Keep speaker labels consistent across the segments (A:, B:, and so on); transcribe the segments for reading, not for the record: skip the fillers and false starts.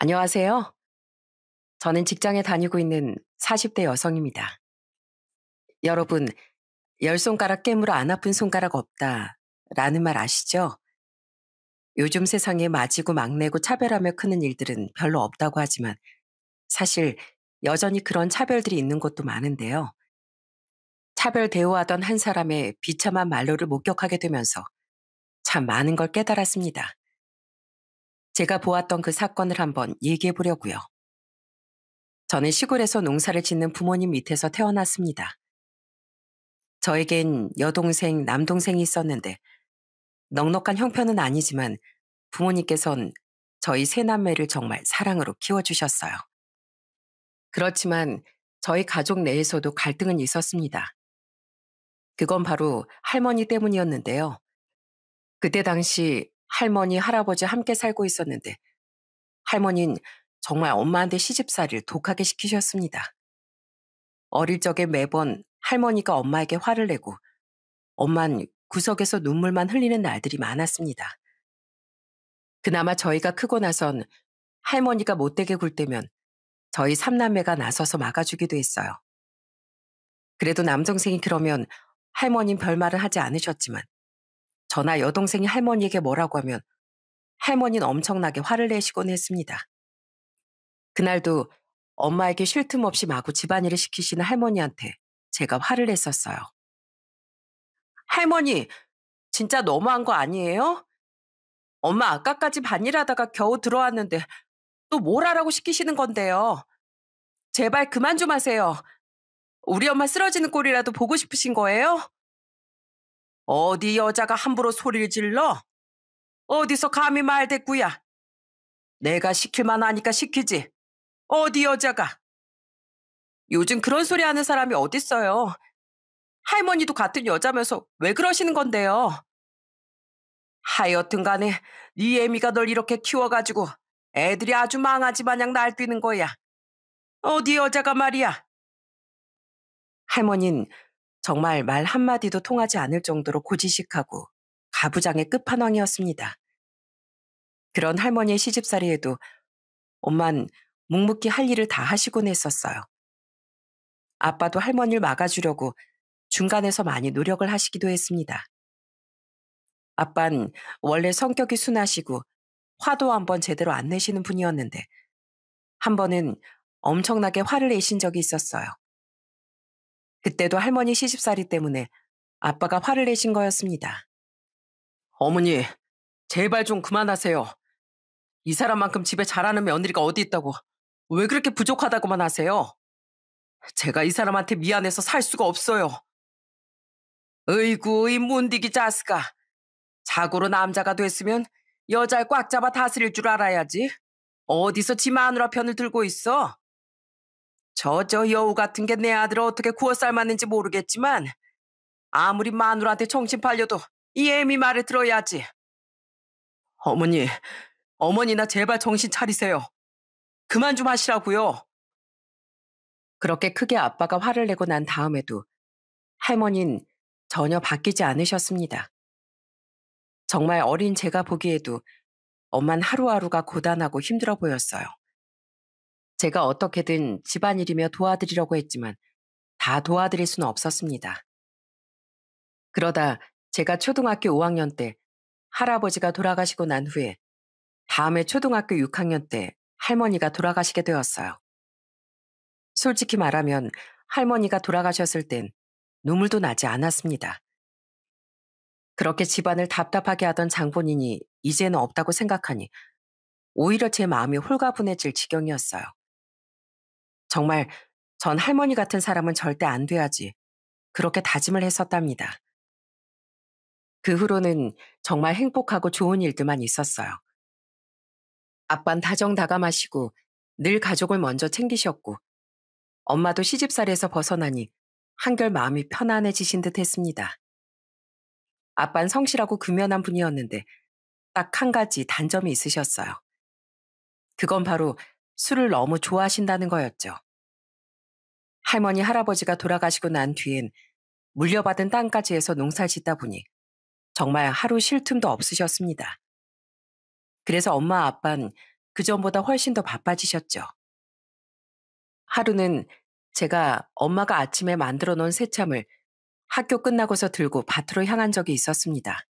A: 안녕하세요. 저는 직장에 다니고 있는 40대 여성입니다. 여러분, 열 손가락 깨물어 안 아픈 손가락 없다. 라는 말 아시죠? 요즘 세상에 맞이고 막내고 차별하며 크는 일들은 별로 없다고 하지만 사실 여전히 그런 차별들이 있는 곳도 많은데요. 차별 대우하던 한 사람의 비참한 말로를 목격하게 되면서 참 많은 걸 깨달았습니다. 제가 보았던 그 사건을 한번 얘기해 보려고요. 저는 시골에서 농사를 짓는 부모님 밑에서 태어났습니다. 저에겐 여동생, 남동생이 있었는데 넉넉한 형편은 아니지만 부모님께선 저희 세 남매를 정말 사랑으로 키워주셨어요. 그렇지만 저희 가족 내에서도 갈등은 있었습니다. 그건 바로 할머니 때문이었는데요. 그때 당시 할머니, 할아버지 함께 살고 있었는데 할머니는 정말 엄마한테 시집살이를 독하게 시키셨습니다. 어릴 적에 매번 할머니가 엄마에게 화를 내고 엄만 구석에서 눈물만 흘리는 날들이 많았습니다. 그나마 저희가 크고 나선 할머니가 못되게 굴 때면 저희 삼남매가 나서서 막아주기도 했어요. 그래도 남동생이 그러면 할머니는 별말은 하지 않으셨지만 저나 여동생이 할머니에게 뭐라고 하면 할머니는 엄청나게 화를 내시곤 했습니다. 그날도 엄마에게 쉴 틈 없이 마구 집안일을 시키시는 할머니한테 제가 화를 냈었어요. 할머니, 진짜 너무한 거 아니에요? 엄마 아까까지 반일하다가 겨우 들어왔는데 또 뭘 하라고 시키시는 건데요. 제발 그만 좀 하세요. 우리 엄마 쓰러지는 꼴이라도 보고 싶으신 거예요? 어디 여자가 함부로 소리를 질러? 어디서 감히 말대꾸야? 내가 시킬만 하니까 시키지. 어디 여자가? 요즘 그런 소리 하는 사람이 어딨어요. 할머니도 같은 여자면서 왜 그러시는 건데요? 하여튼 간에 네 애미가 널 이렇게 키워가지고 애들이 아주 망아지 마냥 날뛰는 거야. 어디 여자가 말이야. 할머니는 정말 말 한마디도 통하지 않을 정도로 고지식하고 가부장의 끝판왕이었습니다. 그런 할머니의 시집살이에도 엄만 묵묵히 할 일을 다 하시곤 했었어요. 아빠도 할머니를 막아주려고 중간에서 많이 노력을 하시기도 했습니다. 아빤 원래 성격이 순하시고 화도 한번 제대로 안 내시는 분이었는데 한 번은 엄청나게 화를 내신 적이 있었어요. 그때도 할머니 시집살이 때문에 아빠가 화를 내신 거였습니다. 어머니, 제발 좀 그만하세요. 이 사람만큼 집에 잘하는 며느리가 어디 있다고. 왜 그렇게 부족하다고만 하세요? 제가 이 사람한테 미안해서 살 수가 없어요. 으이구, 이 문디기 자스가. 자고로 남자가 됐으면 여자를 꽉 잡아 다스릴 줄 알아야지. 어디서 지 마누라 편을 들고 있어? 저 여우 같은 게 내 아들을 어떻게 구워 삶았는지 모르겠지만 아무리 마누라한테 정신 팔려도 이 애미 말을 들어야지. 어머니, 어머니나 제발 정신 차리세요. 그만 좀 하시라고요. 그렇게 크게 아빠가 화를 내고 난 다음에도 할머니는 전혀 바뀌지 않으셨습니다. 정말 어린 제가 보기에도 엄만 하루하루가 고단하고 힘들어 보였어요. 제가 어떻게든 집안일이며 도와드리려고 했지만 다 도와드릴 수는 없었습니다. 그러다 제가 초등학교 5학년 때 할아버지가 돌아가시고 난 후에 다음해 초등학교 6학년 때 할머니가 돌아가시게 되었어요. 솔직히 말하면 할머니가 돌아가셨을 땐 눈물도 나지 않았습니다. 그렇게 집안을 답답하게 하던 장본인이 이제는 없다고 생각하니 오히려 제 마음이 홀가분해질 지경이었어요. 정말 전 할머니 같은 사람은 절대 안 돼야지 그렇게 다짐을 했었답니다. 그 후로는 정말 행복하고 좋은 일들만 있었어요. 아빤 다정다감하시고 늘 가족을 먼저 챙기셨고 엄마도 시집살이에서 벗어나니 한결 마음이 편안해지신 듯 했습니다. 아빤 성실하고 근면한 분이었는데 딱 한 가지 단점이 있으셨어요. 그건 바로 술을 너무 좋아하신다는 거였죠. 할머니, 할아버지가 돌아가시고 난 뒤엔 물려받은 땅까지 해서 농사를 짓다 보니 정말 하루 쉴 틈도 없으셨습니다. 그래서 엄마, 아빤 그전보다 훨씬 더 바빠지셨죠. 하루는 제가 엄마가 아침에 만들어 놓은 새참을 학교 끝나고서 들고 밭으로 향한 적이 있었습니다.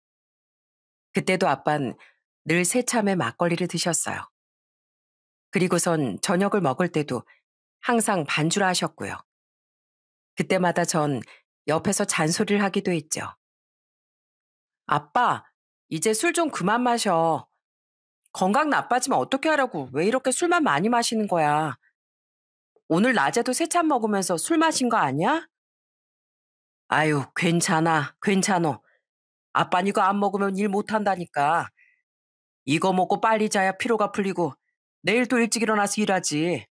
A: 그때도 아빤 늘 새참에 막걸리를 드셨어요. 그리고선 저녁을 먹을 때도 항상 반주라 하셨고요. 그때마다 전 옆에서 잔소리를 하기도 했죠. 아빠, 이제 술 좀 그만 마셔. 건강 나빠지면 어떻게 하라고 왜 이렇게 술만 많이 마시는 거야? 오늘 낮에도 새참 먹으면서 술 마신 거 아니야? 아유, 괜찮아, 괜찮어. 아빤 이거 안 먹으면 일 못한다니까. 이거 먹고 빨리 자야 피로가 풀리고 내일 또 일찍 일어나서 일하지.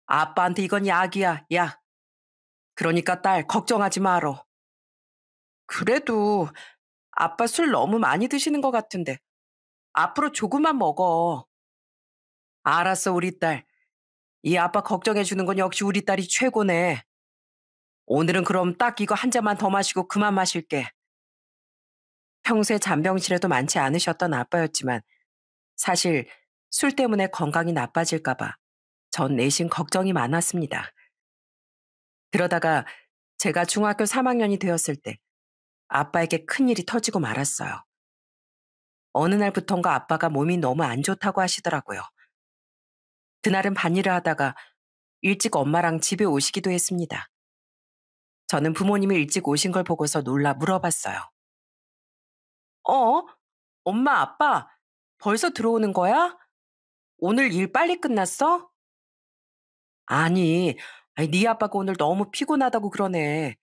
A: 아빠한테 이건 약이야, 약. 그러니까 딸 걱정하지 말어. 그래도 아빠 술 너무 많이 드시는 것 같은데 앞으로 조금만 먹어. 알았어, 우리 딸. 이 아빠 걱정해 주는 건 역시 우리 딸이 최고네. 오늘은 그럼 딱 이거 한 잔만 더 마시고 그만 마실게. 평소에 잔병실에도 많지 않으셨던 아빠였지만 사실 술 때문에 건강이 나빠질까 봐 전 내심 걱정이 많았습니다. 그러다가 제가 중학교 3학년이 되었을 때 아빠에게 큰일이 터지고 말았어요. 어느 날부턴가 아빠가 몸이 너무 안 좋다고 하시더라고요. 그날은 반일을 하다가 일찍 엄마랑 집에 오시기도 했습니다. 저는 부모님이 일찍 오신 걸 보고서 놀라 물어봤어요. 어? 엄마, 아빠, 벌써 들어오는 거야? 오늘 일 빨리 끝났어? 아니, 네 아빠가 오늘 너무 피곤하다고 그러네.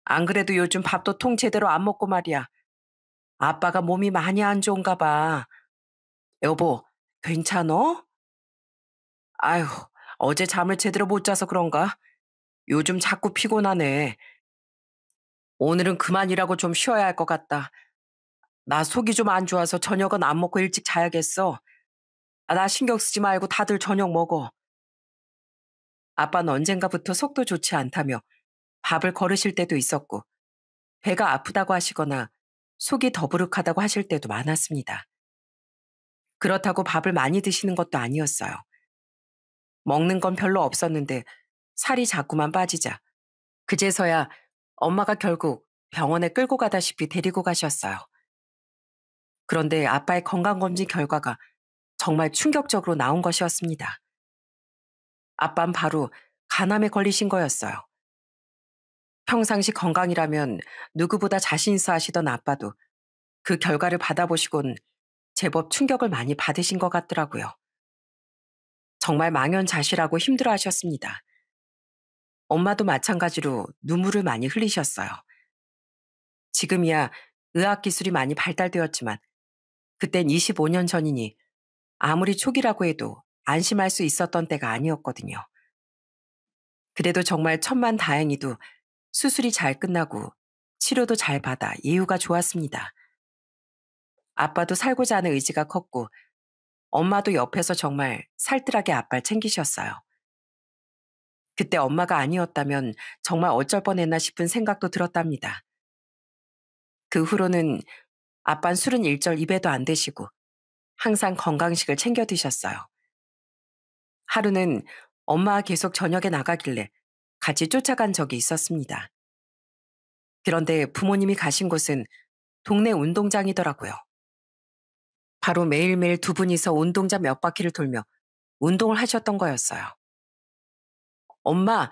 A: 안 그래도 요즘 밥도 통 제대로 안 먹고 말이야. 아빠가 몸이 많이 안 좋은가 봐. 여보, 괜찮어? 아휴, 어제 잠을 제대로 못 자서 그런가? 요즘 자꾸 피곤하네. 오늘은 그만 일하고 좀 쉬어야 할 것 같다. 나 속이 좀 안 좋아서 저녁은 안 먹고 일찍 자야겠어. 나 신경 쓰지 말고 다들 저녁 먹어. 아빠는 언젠가부터 속도 좋지 않다며 밥을 거르실 때도 있었고 배가 아프다고 하시거나 속이 더부룩하다고 하실 때도 많았습니다. 그렇다고 밥을 많이 드시는 것도 아니었어요. 먹는 건 별로 없었는데 살이 자꾸만 빠지자 그제서야 엄마가 결국 병원에 끌고 가다시피 데리고 가셨어요. 그런데 아빠의 건강검진 결과가 정말 충격적으로 나온 것이었습니다. 아빠는 바로 간암에 걸리신 거였어요. 평상시 건강이라면 누구보다 자신 있어 하시던 아빠도 그 결과를 받아보시곤 제법 충격을 많이 받으신 것 같더라고요. 정말 망연자실하고 힘들어 하셨습니다. 엄마도 마찬가지로 눈물을 많이 흘리셨어요. 지금이야 의학기술이 많이 발달되었지만 그땐 25년 전이니 아무리 초기라고 해도 안심할 수 있었던 때가 아니었거든요. 그래도 정말 천만다행히도 수술이 잘 끝나고 치료도 잘 받아 예후가 좋았습니다. 아빠도 살고자 하는 의지가 컸고 엄마도 옆에서 정말 살뜰하게 아빠를 챙기셨어요. 그때 엄마가 아니었다면 정말 어쩔 뻔했나 싶은 생각도 들었답니다. 그 후로는 아빤 술은 일절 입에도 안 대시고 항상 건강식을 챙겨 드셨어요. 하루는 엄마가 계속 저녁에 나가길래 같이 쫓아간 적이 있었습니다. 그런데 부모님이 가신 곳은 동네 운동장이더라고요. 바로 매일매일 두 분이서 운동장 몇 바퀴를 돌며 운동을 하셨던 거였어요. 엄마,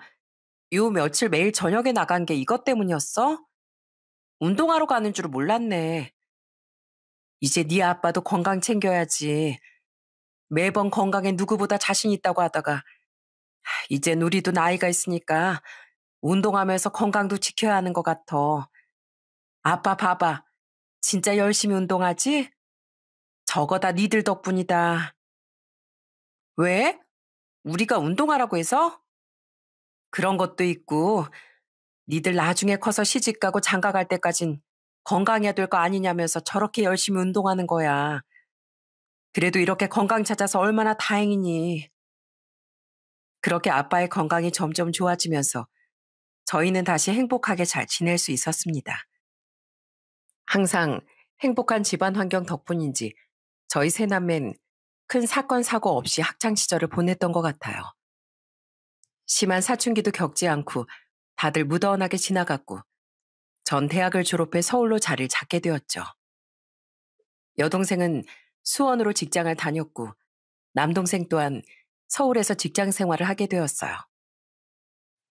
A: 요 며칠 매일 저녁에 나간 게 이것 때문이었어? 운동하러 가는 줄은 몰랐네. 이제 네 아빠도 건강 챙겨야지. 매번 건강에 누구보다 자신 있다고 하다가 이젠 우리도 나이가 있으니까 운동하면서 건강도 지켜야 하는 것 같아. 아빠 봐봐. 진짜 열심히 운동하지? 저거 다 니들 덕분이다. 왜? 우리가 운동하라고 해서? 그런 것도 있고 니들 나중에 커서 시집가고 장가갈 때까진 건강해야 될 거 아니냐면서 저렇게 열심히 운동하는 거야. 그래도 이렇게 건강 찾아서 얼마나 다행이니. 그렇게 아빠의 건강이 점점 좋아지면서 저희는 다시 행복하게 잘 지낼 수 있었습니다. 항상 행복한 집안 환경 덕분인지 저희 세 남매는 큰 사건 사고 없이 학창 시절을 보냈던 것 같아요. 심한 사춘기도 겪지 않고 다들 무던하게 지나갔고 전 대학을 졸업해 서울로 자리를 잡게 되었죠. 여동생은 수원으로 직장을 다녔고 남동생 또한 서울에서 직장 생활을 하게 되었어요.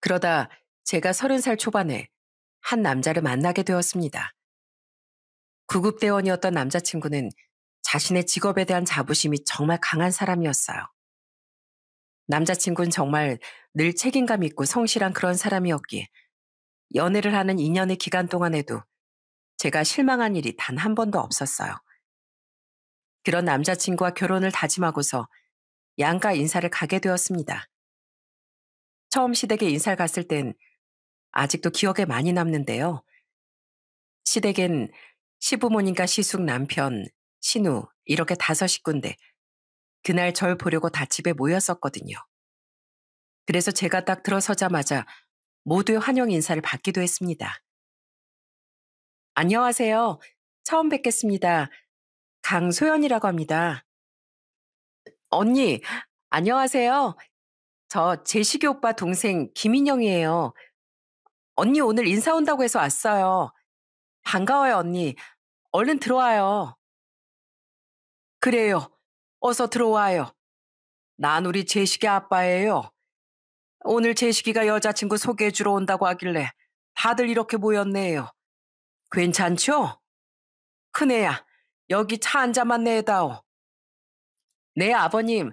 A: 그러다 제가 30살 초반에 한 남자를 만나게 되었습니다. 구급대원이었던 남자친구는 자신의 직업에 대한 자부심이 정말 강한 사람이었어요. 남자친구는 정말 늘 책임감 있고 성실한 그런 사람이었기에 연애를 하는 2년의 기간 동안에도 제가 실망한 일이 단 한 번도 없었어요. 그런 남자친구와 결혼을 다짐하고서 양가 인사를 가게 되었습니다. 처음 시댁에 인사를 갔을 땐 아직도 기억에 많이 남는데요. 시댁엔 시부모님과 시숙 남편, 신우 이렇게 5식구인데 그날 절 보려고 다 집에 모였었거든요. 그래서 제가 딱 들어서자마자 모두의 환영 인사를 받기도 했습니다. 안녕하세요. 처음 뵙겠습니다. 강소연이라고 합니다. 언니, 안녕하세요. 저 제식이 오빠 동생 김인영이에요. 언니 오늘 인사 온다고 해서 왔어요. 반가워요, 언니. 얼른 들어와요. 그래요. 어서 들어와요. 난 우리 제식이 아빠예요. 오늘 제식이가 여자친구 소개해주러 온다고 하길래 다들 이렇게 모였네요. 괜찮죠? 큰애야, 여기 차 한 잔만 내다오. 네, 아버님.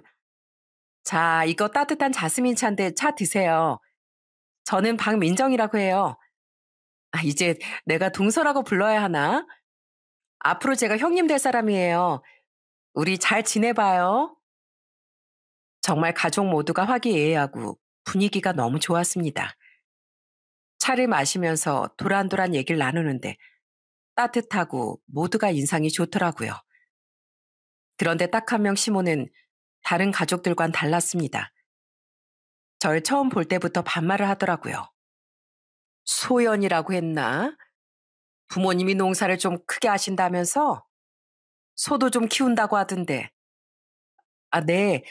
A: 자, 이거 따뜻한 자스민 차인데 차 드세요. 저는 박민정이라고 해요. 이제 내가 동서라고 불러야 하나? 앞으로 제가 형님 될 사람이에요. 우리 잘 지내봐요. 정말 가족 모두가 화기애애하고 분위기가 너무 좋았습니다. 차를 마시면서 도란도란 얘기를 나누는데 따뜻하고 모두가 인상이 좋더라고요. 그런데 딱 한 명 시모는 다른 가족들과는 달랐습니다. 절 처음 볼 때부터 반말을 하더라고요. 소연이라고 했나? 부모님이 농사를 좀 크게 하신다면서? 소도 좀 키운다고 하던데. 아, 네.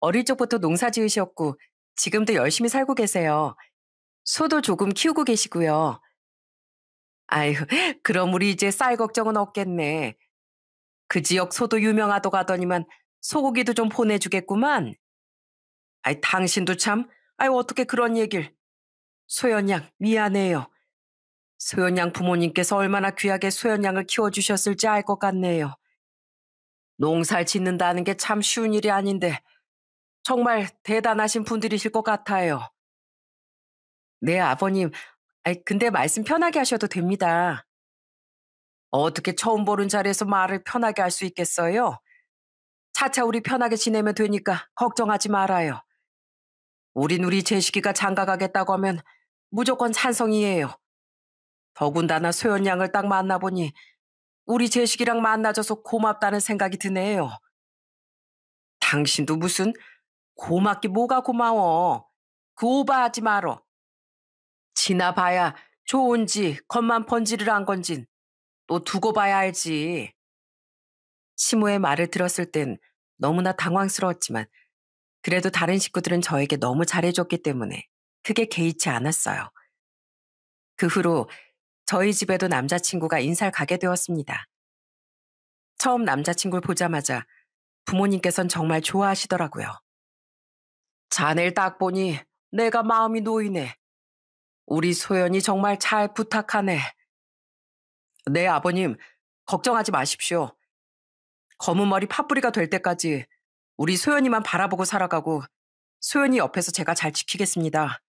A: 어릴 적부터 농사 지으셨고 지금도 열심히 살고 계세요. 소도 조금 키우고 계시고요. 아유, 그럼 우리 이제 쌀 걱정은 없겠네. 그 지역 소도 유명하다고 하더니만 소고기도 좀 보내주겠구만. 아이, 당신도 참, 아유, 어떻게 그런 얘길. 소연 양, 미안해요. 소연 양 부모님께서 얼마나 귀하게 소연 양을 키워주셨을지 알 것 같네요. 농사를 짓는다는 게 참 쉬운 일이 아닌데 정말 대단하신 분들이실 것 같아요. 네, 아버님. 아이, 근데 말씀 편하게 하셔도 됩니다. 어떻게 처음 보는 자리에서 말을 편하게 할 수 있겠어요? 차차 우리 편하게 지내면 되니까 걱정하지 말아요. 우리 제식이가 장가 가겠다고 하면 무조건 찬성이에요. 더군다나 소연 양을 딱 만나보니 우리 제식이랑 만나줘서 고맙다는 생각이 드네요. 당신도 무슨 고맙기 뭐가 고마워. 그 오바하지 말어. 지나봐야 좋은지 겉만 번지를 한 건진 또 두고 봐야 알지. 시모의 말을 들었을 땐 너무나 당황스러웠지만 그래도 다른 식구들은 저에게 너무 잘해줬기 때문에 크게 개의치 않았어요. 그 후로 저희 집에도 남자친구가 인사를 가게 되었습니다. 처음 남자친구를 보자마자 부모님께선 정말 좋아하시더라고요. 자네를 딱 보니 내가 마음이 놓이네. 우리 소연이 정말 잘 부탁하네. 네, 아버님, 걱정하지 마십시오. 검은 머리 팥뿌리가 될 때까지 우리 소연이만 바라보고 살아가고 소연이 옆에서 제가 잘 지키겠습니다.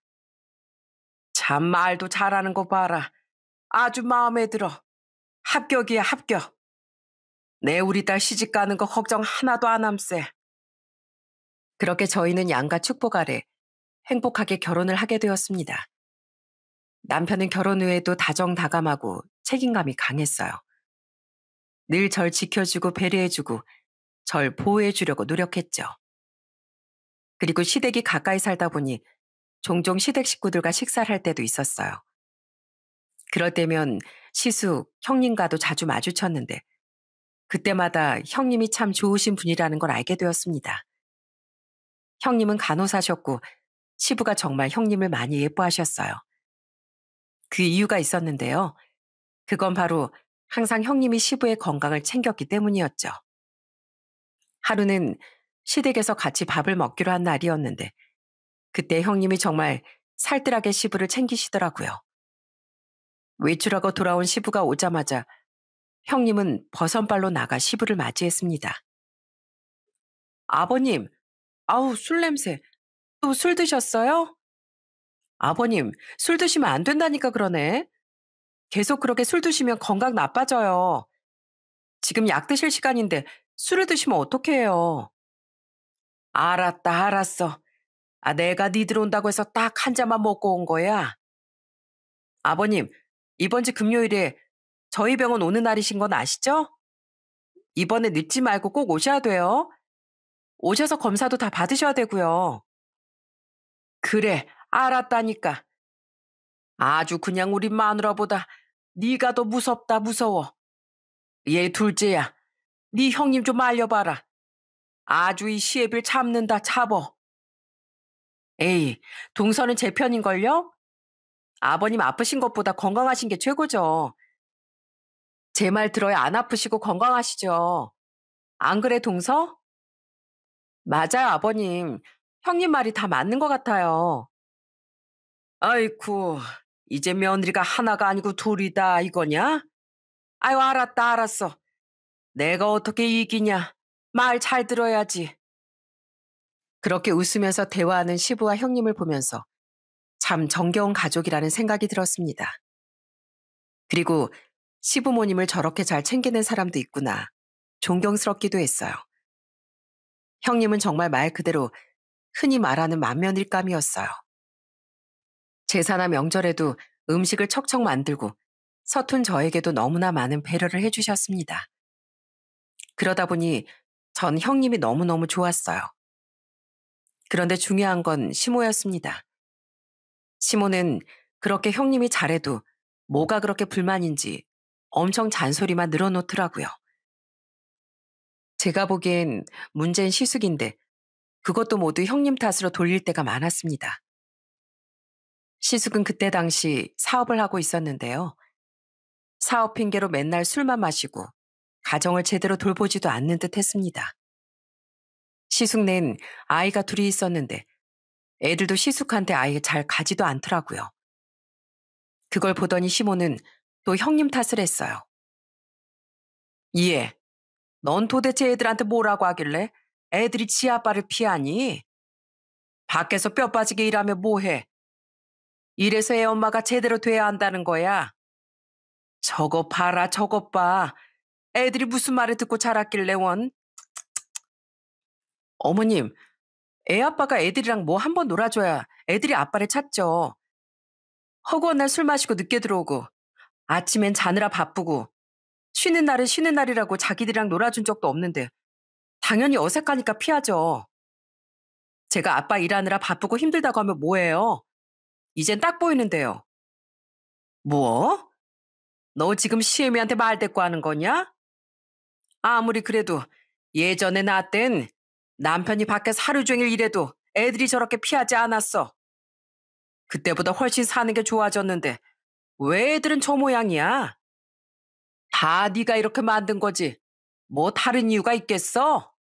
A: 참 말도 잘하는 거 봐라. 아주 마음에 들어. 합격이야, 합격. 내 우리 딸 시집 가는 거 걱정 하나도 안 함세. 그렇게 저희는 양가 축복 아래 행복하게 결혼을 하게 되었습니다. 남편은 결혼 후에도 다정다감하고 책임감이 강했어요. 늘 절 지켜주고 배려해주고 절 보호해주려고 노력했죠. 그리고 시댁이 가까이 살다 보니 종종 시댁 식구들과 식사를 할 때도 있었어요. 그럴 때면 시숙, 형님과도 자주 마주쳤는데 그때마다 형님이 참 좋으신 분이라는 걸 알게 되었습니다. 형님은 간호사셨고 시부가 정말 형님을 많이 예뻐하셨어요. 그 이유가 있었는데요. 그건 바로 항상 형님이 시부의 건강을 챙겼기 때문이었죠. 하루는 시댁에서 같이 밥을 먹기로 한 날이었는데 그때 형님이 정말 살뜰하게 시부를 챙기시더라고요. 외출하고 돌아온 시부가 오자마자 형님은 버선발로 나가 시부를 맞이했습니다. 아버님, 아우, 술 냄새. 또 술 드셨어요? 아버님, 술 드시면 안 된다니까 그러네. 계속 그렇게 술 드시면 건강 나빠져요. 지금 약 드실 시간인데 술을 드시면 어떡해요. 알았다, 알았어. 아, 내가 니들 온다고 해서 딱 한 잔만 먹고 온 거야. 아버님, 이번 주 금요일에 저희 병원 오는 날이신 건 아시죠? 이번에 늦지 말고 꼭 오셔야 돼요. 오셔서 검사도 다 받으셔야 되고요. 그래, 알았다니까. 아주 그냥 우리 마누라보다 네가 더 무섭다 무서워. 얘 둘째야, 네 형님 좀 알려봐라. 아주 이 시애비를 참는다 잡어. 에이, 동서는 제 편인걸요? 아버님 아프신 것보다 건강하신 게 최고죠. 제 말 들어야 안 아프시고 건강하시죠. 안 그래, 동서? 맞아요, 아버님. 형님 말이 다 맞는 것 같아요. 아이쿠, 이제 며느리가 하나가 아니고 둘이다, 이거냐? 아유, 알았다, 알았어. 내가 어떻게 이기냐? 말 잘 들어야지. 그렇게 웃으면서 대화하는 시부와 형님을 보면서 참 정겨운 가족이라는 생각이 들었습니다. 그리고 시부모님을 저렇게 잘 챙기는 사람도 있구나. 존경스럽기도 했어요. 형님은 정말 말 그대로 흔히 말하는 맏며느리감이었어요. 제사나 명절에도 음식을 척척 만들고 서툰 저에게도 너무나 많은 배려를 해주셨습니다. 그러다 보니 전 형님이 너무너무 좋았어요. 그런데 중요한 건 시모였습니다. 시모는 그렇게 형님이 잘해도 뭐가 그렇게 불만인지 엄청 잔소리만 늘어놓더라고요. 제가 보기엔 문제는 시숙인데 그것도 모두 형님 탓으로 돌릴 때가 많았습니다. 시숙은 그때 당시 사업을 하고 있었는데요. 사업 핑계로 맨날 술만 마시고 가정을 제대로 돌보지도 않는 듯 했습니다. 시숙는 아이가 둘이 있었는데 애들도 시숙한테 아예 잘 가지도 않더라고요. 그걸 보더니 시모는 또 형님 탓을 했어요. 예, 넌 도대체 애들한테 뭐라고 하길래 애들이 지 아빠를 피하니? 밖에서 뼈 빠지게 일하며 뭐해? 이래서 애 엄마가 제대로 돼야 한다는 거야. 저거 봐라, 저것 봐. 애들이 무슨 말을 듣고 자랐길래 원. 어머님, 애 아빠가 애들이랑 뭐 한번 놀아줘야 애들이 아빠를 찾죠. 허구한 날 술 마시고 늦게 들어오고 아침엔 자느라 바쁘고 쉬는 날은 쉬는 날이라고 자기들이랑 놀아준 적도 없는데 당연히 어색하니까 피하죠. 제가 아빠 일하느라 바쁘고 힘들다고 하면 뭐예요? 이젠 딱 보이는데요. 뭐? 너 지금 시애미한테 말대꾸 하는 거냐? 아무리 그래도 예전에 나 땐 남편이 밖에서 하루 종일 일해도 애들이 저렇게 피하지 않았어. 그때보다 훨씬 사는 게 좋아졌는데 왜 애들은 저 모양이야? 다 네가 이렇게 만든 거지. 뭐 다른 이유가 있겠어?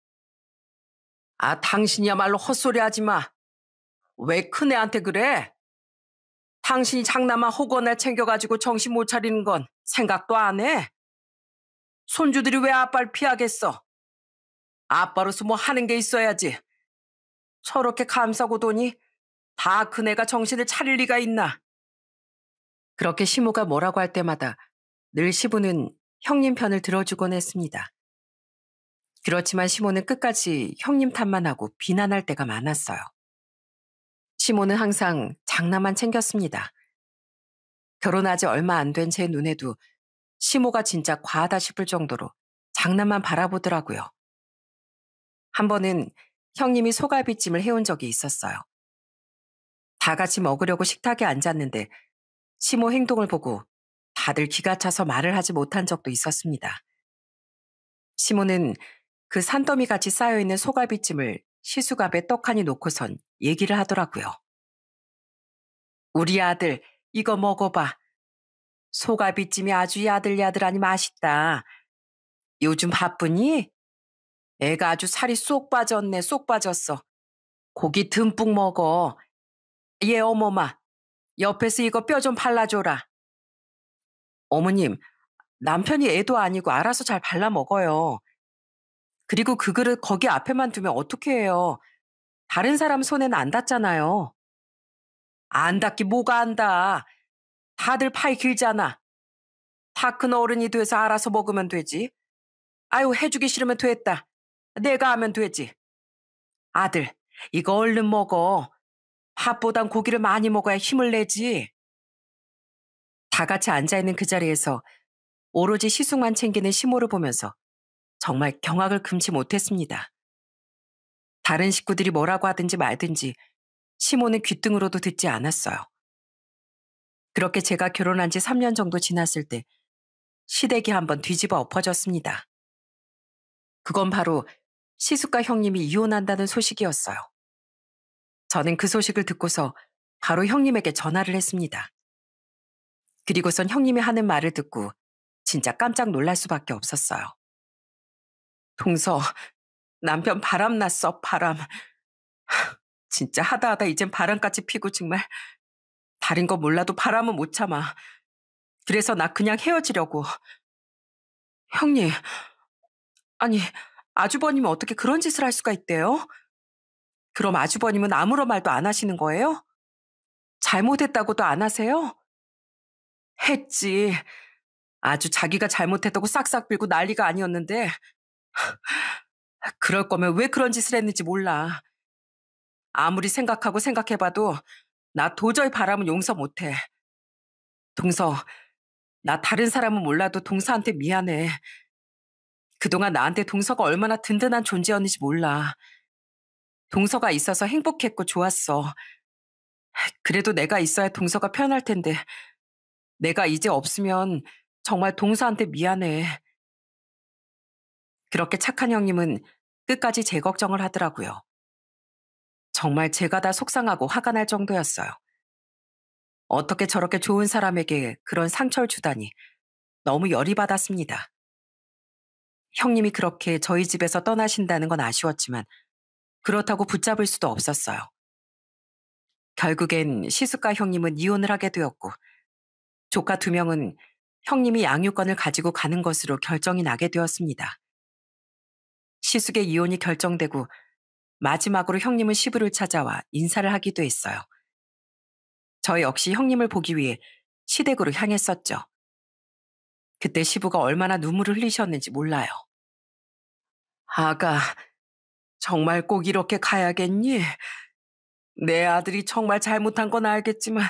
A: 아, 당신이야말로 헛소리 하지 마. 왜 큰애한테 그래? 당신이 장남아 호건을 챙겨가지고 정신 못 차리는 건 생각도 안 해? 손주들이 왜 아빠를 피하겠어? 아빠로서 뭐 하는 게 있어야지. 저렇게 감싸고 도니 다 큰애가 정신을 차릴 리가 있나? 그렇게 시모가 뭐라고 할 때마다 늘 시부는 형님 편을 들어주곤 했습니다. 그렇지만 시모는 끝까지 형님 탓만 하고 비난할 때가 많았어요. 시모는 항상 장남만 챙겼습니다. 결혼하지 얼마 안 된 제 눈에도 시모가 진짜 과하다 싶을 정도로 장남만 바라보더라고요. 한 번은 형님이 소갈비찜을 해온 적이 있었어요. 다 같이 먹으려고 식탁에 앉았는데 시모 행동을 보고 다들 기가 차서 말을 하지 못한 적도 있었습니다. 시모는 그 산더미같이 쌓여있는 소갈비찜을 시수갑에 떡하니 놓고선 얘기를 하더라고요. 우리 아들, 이거 먹어봐. 소갈비찜이 아주 야들야들하니 맛있다. 요즘 바쁘니? 애가 아주 살이 쏙 빠졌네, 쏙 빠졌어. 고기 듬뿍 먹어. 얘 어머마, 옆에서 이거 뼈 좀 발라줘라. 어머님, 남편이 애도 아니고 알아서 잘 발라 먹어요. 그리고 그 그릇 거기 앞에만 두면 어떻게 해요? 다른 사람 손에는 안 닿잖아요. 안 닿기 뭐가 안 닿아. 다들 팔 길잖아. 다 큰 어른이 돼서 알아서 먹으면 되지. 아유, 해주기 싫으면 됐다. 내가 하면 되지. 아들, 이거 얼른 먹어. 밥보단 고기를 많이 먹어야 힘을 내지. 다 같이 앉아있는 그 자리에서 오로지 시숙만 챙기는 시모를 보면서 정말 경악을 금치 못했습니다. 다른 식구들이 뭐라고 하든지 말든지 시모는 귓등으로도 듣지 않았어요. 그렇게 제가 결혼한 지 3년 정도 지났을 때 시댁이 한번 뒤집어 엎어졌습니다. 그건 바로 시숙과 형님이 이혼한다는 소식이었어요. 저는 그 소식을 듣고서 바로 형님에게 전화를 했습니다. 그리고선 형님이 하는 말을 듣고 진짜 깜짝 놀랄 수밖에 없었어요. 동서, 남편 바람 났어, 바람. 진짜 하다 이젠 바람까지 피고 정말. 다른 거 몰라도 바람은 못 참아. 그래서 나 그냥 헤어지려고. 형님, 아니, 아주버님이 어떻게 그런 짓을 할 수가 있대요? 그럼 아주버님은 아무런 말도 안 하시는 거예요? 잘못했다고도 안 하세요? 했지. 아주 자기가 잘못했다고 싹싹 빌고 난리가 아니었는데 그럴 거면 왜 그런 짓을 했는지 몰라. 아무리 생각하고 생각해봐도 나 도저히 바람은 용서 못해. 동서, 나 다른 사람은 몰라도 동서한테 미안해. 그동안 나한테 동서가 얼마나 든든한 존재였는지 몰라. 동서가 있어서 행복했고 좋았어. 그래도 내가 있어야 동서가 편할 텐데 내가 이제 없으면 정말 동서한테 미안해. 그렇게 착한 형님은 끝까지 제 걱정을 하더라고요. 정말 제가 다 속상하고 화가 날 정도였어요. 어떻게 저렇게 좋은 사람에게 그런 상처를 주다니 너무 열이 받았습니다. 형님이 그렇게 저희 집에서 떠나신다는 건 아쉬웠지만 그렇다고 붙잡을 수도 없었어요. 결국엔 시숙과 형님은 이혼을 하게 되었고 조카 2명은 형님이 양육권을 가지고 가는 것으로 결정이 나게 되었습니다. 시숙의 이혼이 결정되고 마지막으로 형님은 시부를 찾아와 인사를 하기도 했어요. 저 역시 형님을 보기 위해 시댁으로 향했었죠. 그때 시부가 얼마나 눈물을 흘리셨는지 몰라요. 아가, 정말 꼭 이렇게 가야겠니? 내 아들이 정말 잘못한 건 알겠지만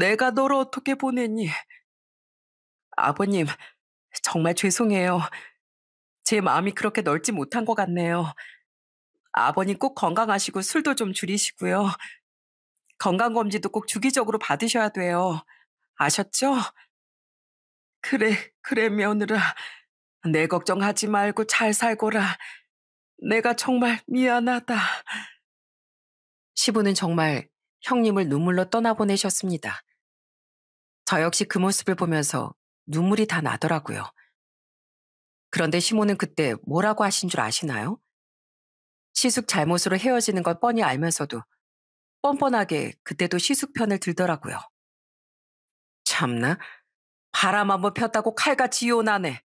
A: 내가 너를 어떻게 보냈니? 아버님, 정말 죄송해요. 제 마음이 그렇게 넓지 못한 것 같네요. 아버님 꼭 건강하시고 술도 좀 줄이시고요. 건강검진도 꼭 주기적으로 받으셔야 돼요. 아셨죠? 그래, 그래, 며느라. 내 걱정하지 말고 잘 살거라. 내가 정말 미안하다. 시부는 정말 형님을 눈물로 떠나보내셨습니다. 저 역시 그 모습을 보면서 눈물이 다 나더라고요. 그런데 시모는 그때 뭐라고 하신 줄 아시나요? 시숙 잘못으로 헤어지는 걸 뻔히 알면서도 뻔뻔하게 그때도 시숙 편을 들더라고요. 참나, 바람 한번 폈다고 칼같이 이혼하네.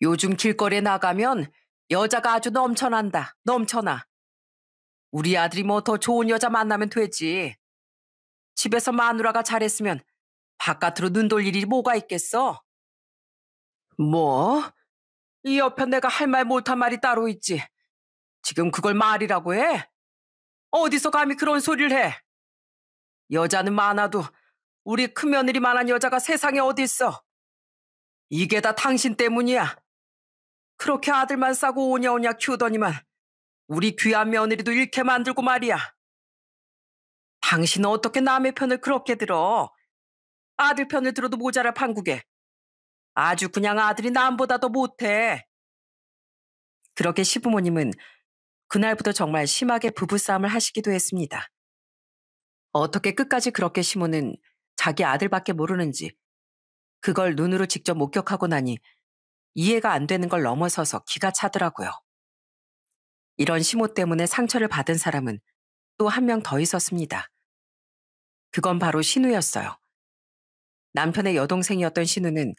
A: 요즘 길거리에 나가면 여자가 아주 넘쳐난다, 넘쳐나. 우리 아들이 뭐 더 좋은 여자 만나면 되지. 집에서 마누라가 잘했으면 바깥으로 눈 돌 일이 뭐가 있겠어? 뭐? 이 옆에 내가 할 말 못한 말이 따로 있지. 지금 그걸 말이라고 해? 어디서 감히 그런 소리를 해? 여자는 많아도 우리 큰며느리만한 여자가 세상에 어디 있어? 이게 다 당신 때문이야. 그렇게 아들만 싸고 오냐오냐 키우더니만 우리 귀한 며느리도 잃게 만들고 말이야. 당신은 어떻게 남의 편을 그렇게 들어? 아들 편을 들어도 모자랄 판국에. 아주 그냥 아들이 남보다 더 못해. 그렇게 시부모님은 그날부터 정말 심하게 부부싸움을 하시기도 했습니다. 어떻게 끝까지 그렇게 시모는 자기 아들밖에 모르는지 그걸 눈으로 직접 목격하고 나니 이해가 안 되는 걸 넘어서서 기가 차더라고요. 이런 시모 때문에 상처를 받은 사람은 또 한 명 더 있었습니다. 그건 바로 신우였어요. 남편의 여동생이었던 신우는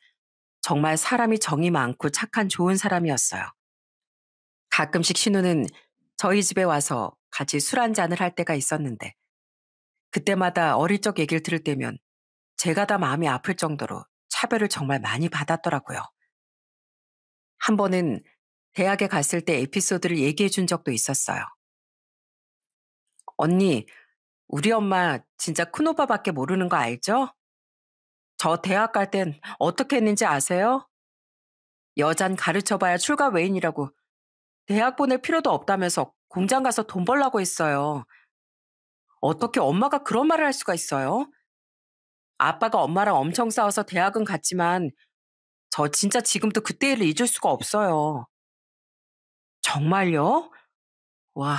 A: 정말 사람이 정이 많고 착한 좋은 사람이었어요. 가끔씩 신우는 저희 집에 와서 같이 술 한 잔을 할 때가 있었는데 그때마다 어릴 적 얘기를 들을 때면 제가 다 마음이 아플 정도로 차별을 정말 많이 받았더라고요. 한 번은 대학에 갔을 때 에피소드를 얘기해 준 적도 있었어요. 언니, 우리 엄마 진짜 큰오빠밖에 모르는 거 알죠? 저 대학 갈 땐 어떻게 했는지 아세요? 여잔 가르쳐봐야 출가 외인이라고 대학 보낼 필요도 없다면서 공장 가서 돈 벌라고 했어요. 어떻게 엄마가 그런 말을 할 수가 있어요? 아빠가 엄마랑 엄청 싸워서 대학은 갔지만 저 진짜 지금도 그때 일을 잊을 수가 없어요. 정말요? 와,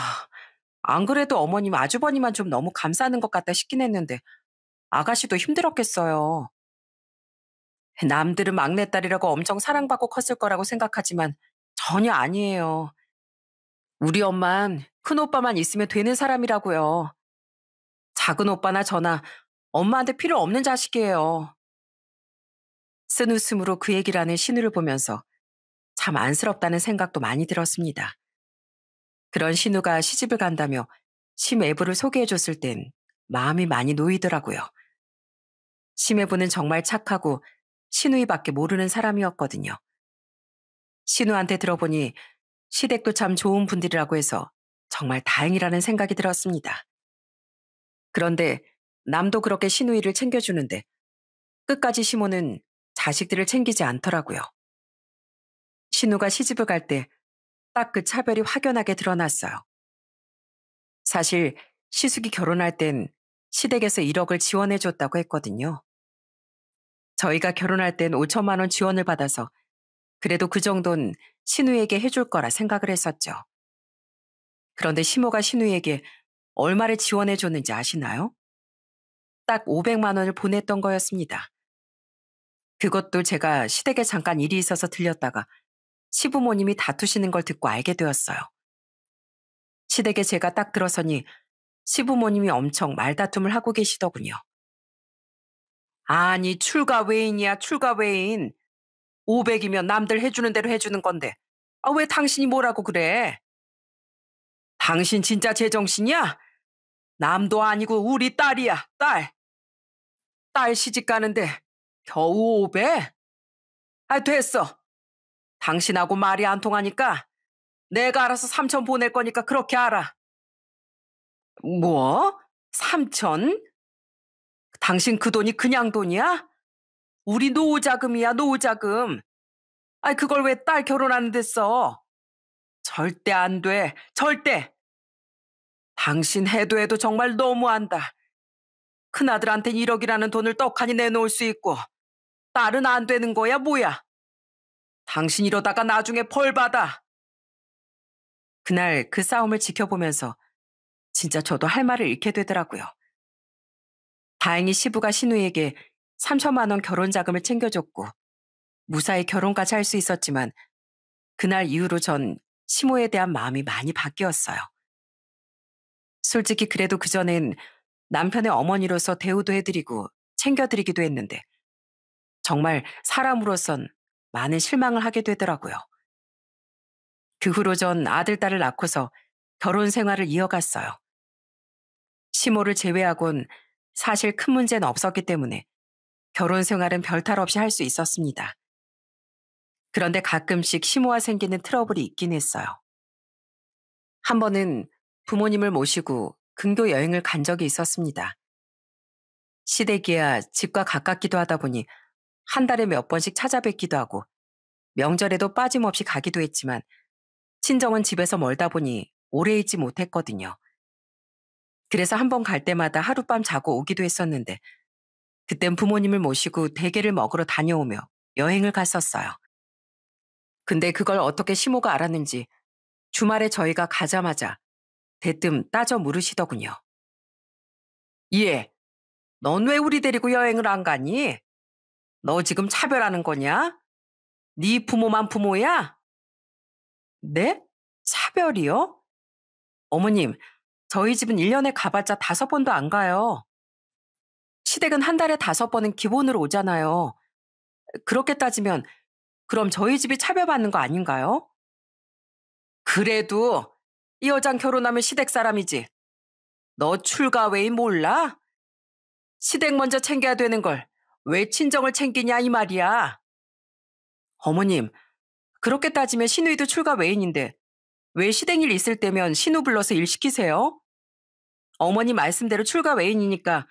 A: 안 그래도 어머님 아주버니만 좀 너무 감싸는 것 같다 싶긴 했는데 아가씨도 힘들었겠어요. 남들은 막내딸이라고 엄청 사랑받고 컸을 거라고 생각하지만 전혀 아니에요. 우리 엄만 큰오빠만 있으면 되는 사람이라고요. 작은 오빠나 저나 엄마한테 필요 없는 자식이에요. 쓴 웃음으로 그 얘기를 하는 신우를 보면서 참 안쓰럽다는 생각도 많이 들었습니다. 그런 신우가 시집을 간다며 심애부를 소개해줬을 땐 마음이 많이 놓이더라고요. 심애부는 정말 착하고 신우이밖에 모르는 사람이었거든요. 신우한테 들어보니 시댁도 참 좋은 분들이라고 해서 정말 다행이라는 생각이 들었습니다. 그런데 남도 그렇게 신우이를 챙겨주는데 끝까지 시모는 자식들을 챙기지 않더라고요. 신우가 시집을 갈 때 딱 그 차별이 확연하게 드러났어요. 사실 시숙이 결혼할 땐 시댁에서 1억을 지원해줬다고 했거든요. 저희가 결혼할 땐 5천만 원 지원을 받아서 그래도 그 정도는 신우에게 해줄 거라 생각을 했었죠. 그런데 시모가 신우에게 얼마를 지원해줬는지 아시나요? 딱 500만 원을 보냈던 거였습니다. 그것도 제가 시댁에 잠깐 일이 있어서 들렸다가 시부모님이 다투시는 걸 듣고 알게 되었어요. 시댁에 제가 딱 들어서니 시부모님이 엄청 말다툼을 하고 계시더군요. 아니, 출가 외인이야, 출가 외인. 500이면 남들 해주는 대로 해주는 건데. 아, 왜 당신이 뭐라고 그래? 당신 진짜 제정신이야? 남도 아니고 우리 딸이야, 딸. 딸 시집 가는데 겨우 500? 아, 됐어. 당신하고 말이 안 통하니까 내가 알아서 3천 보낼 거니까 그렇게 알아. 뭐? 3천? 당신 그 돈이 그냥 돈이야? 우리 노후자금이야, 노후자금. 아이, 그걸 왜 딸 결혼하는데 써? 절대 안 돼. 절대. 당신 해도 해도 정말 너무한다. 큰아들한텐 1억이라는 돈을 떡하니 내놓을 수 있고 딸은 안 되는 거야, 뭐야? 당신 이러다가 나중에 벌 받아. 그날 그 싸움을 지켜보면서 진짜 저도 할 말을 잃게 되더라고요. 다행히 시부가 신우에게 3천만 원 결혼 자금을 챙겨줬고 무사히 결혼까지 할 수 있었지만 그날 이후로 전 시모에 대한 마음이 많이 바뀌었어요. 솔직히 그래도 그전엔 남편의 어머니로서 대우도 해드리고 챙겨드리기도 했는데 정말 사람으로선 많은 실망을 하게 되더라고요. 그 후로 전 아들, 딸을 낳고서 결혼 생활을 이어갔어요. 시모를 제외하곤 사실 큰 문제는 없었기 때문에 결혼 생활은 별탈 없이 할 수 있었습니다. 그런데 가끔씩 시모와 생기는 트러블이 있긴 했어요. 한 번은 부모님을 모시고 근교 여행을 간 적이 있었습니다. 시댁이야 집과 가깝기도 하다 보니 한 달에 몇 번씩 찾아뵙기도 하고 명절에도 빠짐없이 가기도 했지만 친정은 집에서 멀다 보니 오래 있지 못했거든요. 그래서 한 번 갈 때마다 하룻밤 자고 오기도 했었는데 그땐 부모님을 모시고 대게를 먹으러 다녀오며 여행을 갔었어요. 근데 그걸 어떻게 시모가 알았는지 주말에 저희가 가자마자 대뜸 따져 물으시더군요. 예, 넌 왜 우리 데리고 여행을 안 가니? 너 지금 차별하는 거냐? 네 부모만 부모야? 네? 차별이요? 어머님, 저희 집은 1년에 가봤자 5번도 안 가요. 시댁은 한 달에 5번은 기본으로 오잖아요. 그렇게 따지면 그럼 저희 집이 차별받는 거 아닌가요? 그래도 이 여장 결혼하면 시댁 사람이지. 너 출가 외인 몰라? 시댁 먼저 챙겨야 되는 걸 왜 친정을 챙기냐 이 말이야. 어머님, 그렇게 따지면 시누이도 출가 외인인데 왜 시댁일 있을 때면 신우 불러서 일 시키세요? 어머니 말씀대로 출가 외인이니까